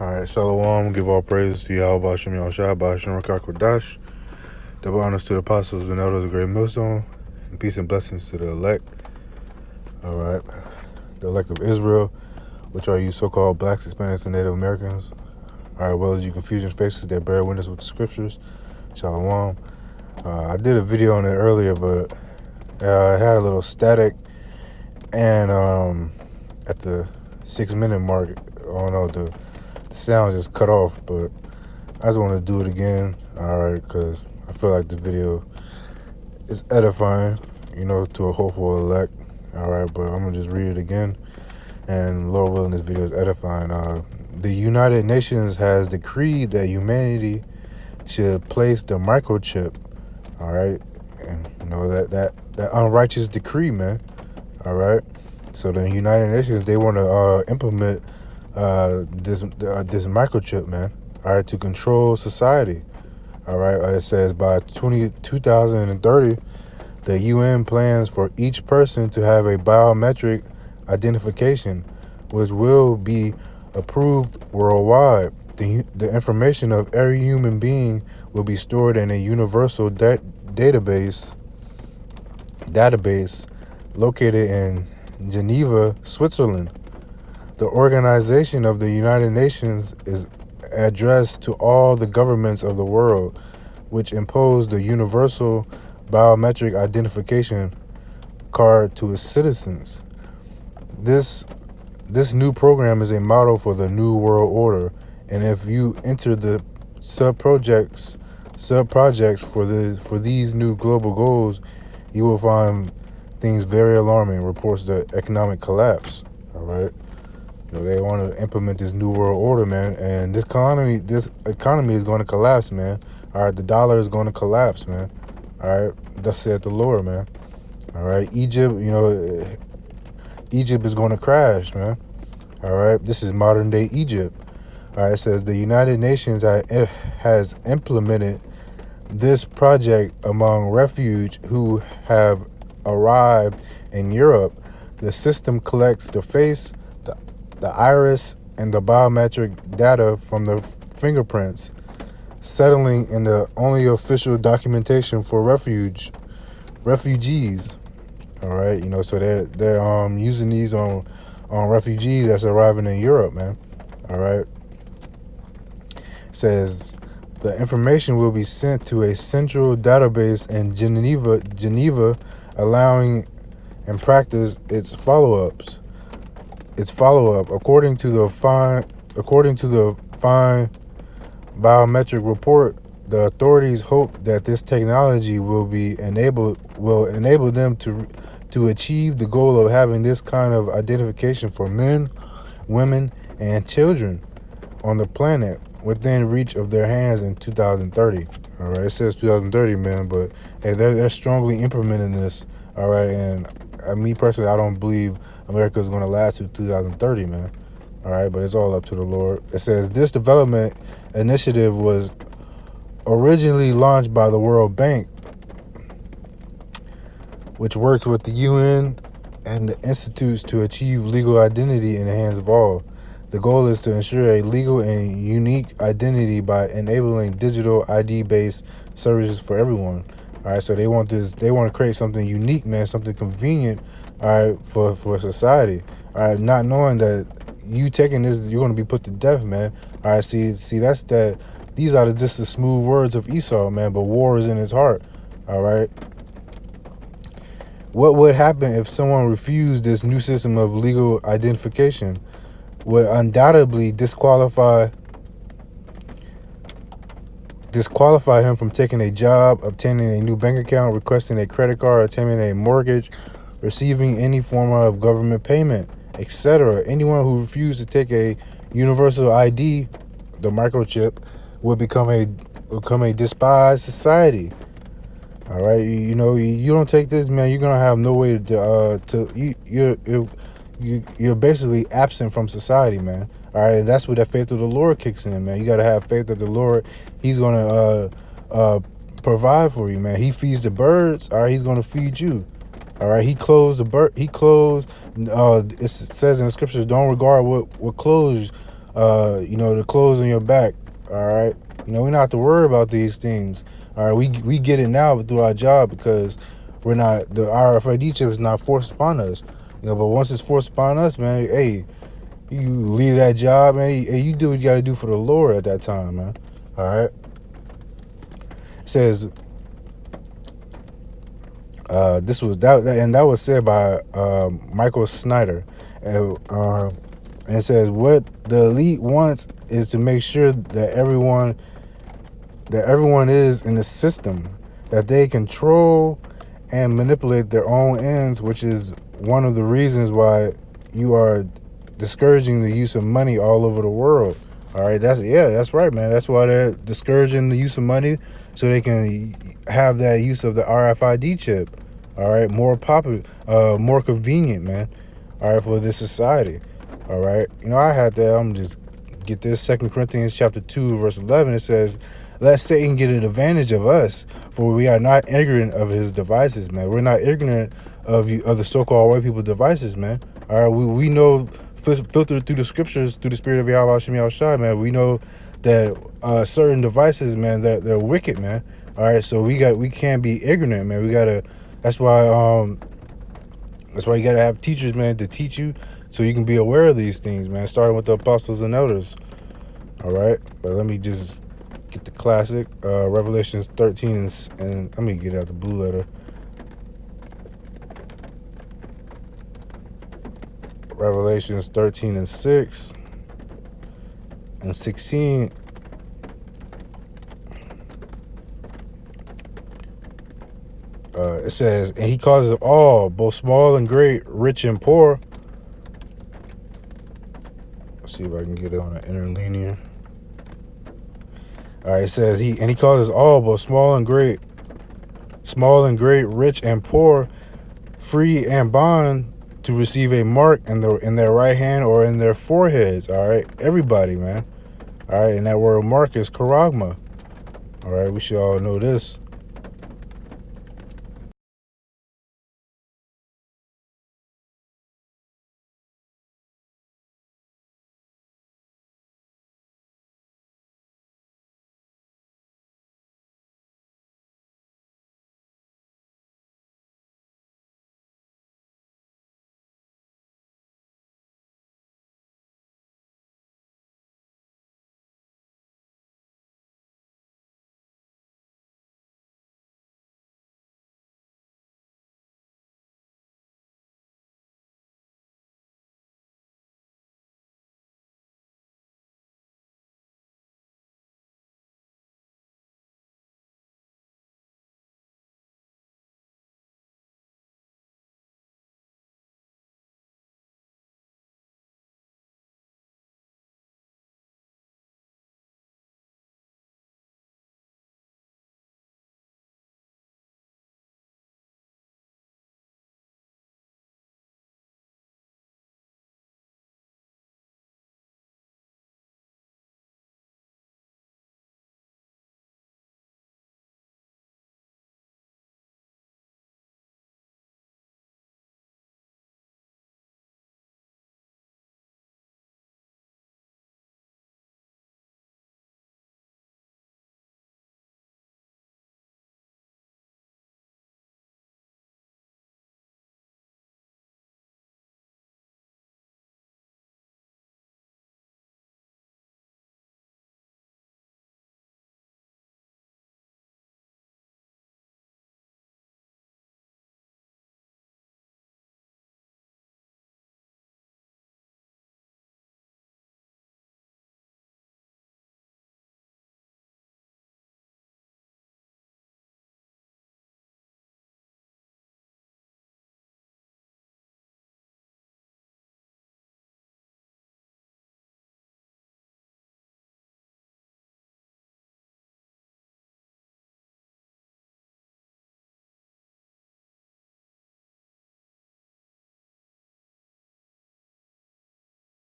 Alright, Shalom, give all praise to Yahweh Bashem Yahushua, Bashem Rakakwadash. Double honors to the apostles and elders of Great Millstone, and peace and blessings to the elect. Alright, the elect of Israel, which are you so-called blacks, Hispanics, and Native Americans. Alright, well as you confusion faces that bear witness with the scriptures. Shalom. I did a video on it earlier, but I had a little static, and at the 6-minute mark, I don't know, the sound just cut off, but I just want to do it again, alright, because I feel like the video is edifying, to a hopeful elect, alright, but I'm going to just read it again, and Lord willing, this video is edifying. The United Nations has decreed that humanity should place the microchip, alright, and that unrighteous decree, man, alright. So the United Nations, they want to implement this microchip, man, all right, to control society. All right, it says by 2030, the UN plans for each person to have a biometric identification, which will be approved worldwide. The information of every human being will be stored in a universal database located in Geneva, Switzerland. The Organization of the United Nations is addressed to all the governments of the world, which impose the universal biometric identification card to its citizens. This new program is a model for the new world order, and if you enter the sub-projects for these new global goals, you will find things very alarming. Reports the economic collapse. All right. They want to implement this new world order, man, and this economy is going to collapse, man. All right, the dollar is going to collapse, man. All right, thus said the Lord, man. All right, Egypt is going to crash, man. All right, this is modern day Egypt. All right, it says the United Nations has implemented this project among refugees who have arrived in Europe. The system collects the face, the iris, and the biometric data from the fingerprints, settling in the only official documentation for refugees. All right, so they're using these on refugees that's arriving in Europe, man. All right. It says the information will be sent to a central database in Geneva, allowing in practice its follow-up. According to the fine biometric report, the authorities hope that this technology will enable them to achieve the goal of having this kind of identification for men, women, and children on the planet within reach of their hands in 2030. All right, it says 2030, man, but hey, they're strongly implementing this. All right, and me personally, I don't believe America is going to last to 2030, man. All right, but it's all up to the Lord. It says this development initiative was originally launched by the World Bank, which works with the UN and the institutes to achieve legal identity in the hands of all. The goal is to ensure a legal and unique identity by enabling digital ID-based services for everyone. All right, so they want to create something unique, man, something convenient, all right, for society. All right, not knowing that you taking this, you're going to be put to death, man. All right, see, these are just the smooth words of Esau, man, but war is in his heart. All right. What would happen if someone refused this new system of legal identification? Would undoubtedly disqualify him from taking a job, obtaining a new bank account, requesting a credit card, obtaining a mortgage, receiving any form of government payment, etc. Anyone who refused to take a universal ID, the microchip, would become a despised society. All right, you don't take this, man, you're gonna have no way you're basically absent from society, man. All right, that's where that faith of the Lord kicks in, man. You gotta have faith that the Lord, He's gonna provide for you, man. He feeds the birds. All right, He's gonna feed you. All right, He clothes the bird. It says in the scriptures, don't regard what clothes the clothes on your back. All right, we don't have to worry about these things. All right, we get it now through our job because we're not the RFID chip is not forced upon us. But once it's forced upon us, man, hey, you leave that job, man. Hey, you do what you got to do for the Lord at that time, man. All right. It says this was and that was said by Michael Snyder. And it says what the elite wants is to make sure that everyone is in the system, that they control and manipulate their own ends, which is one of the reasons why you are discouraging the use of money all over the world. All right, that's right, man. That's why they're discouraging the use of money so they can have that use of the RFID chip. All right, more popular, more convenient, man. All right, for this society. All right, I had that. I'm just get this. 2 Corinthians chapter 2 verse 11. It says, "Let Satan get an advantage of us, for we are not ignorant of his devices, man. We're not ignorant of the so-called white people devices, man. All right, we know." Filtered through the scriptures, through the spirit of Yahweh Hashem Yahushua, man, we know that certain devices, man, that they're wicked, man. All right, so we can't be ignorant, man. We gotta. That's why you gotta have teachers, man, to teach you, so you can be aware of these things, man. Starting with the apostles and elders. All right, but let me just get the classic Revelations 13 and let me get out the blue letter. Revelations 13 and 6 and 16. It says, and he causes all, both small and great, rich and poor. Let's see if I can get it on an interlinear. All right, it says he causes all, both small and great, rich and poor, free and bond, to receive a mark in their right hand or in their foreheads. All right, everybody, man. All right, and that word mark is charagma. All right, we should all know this.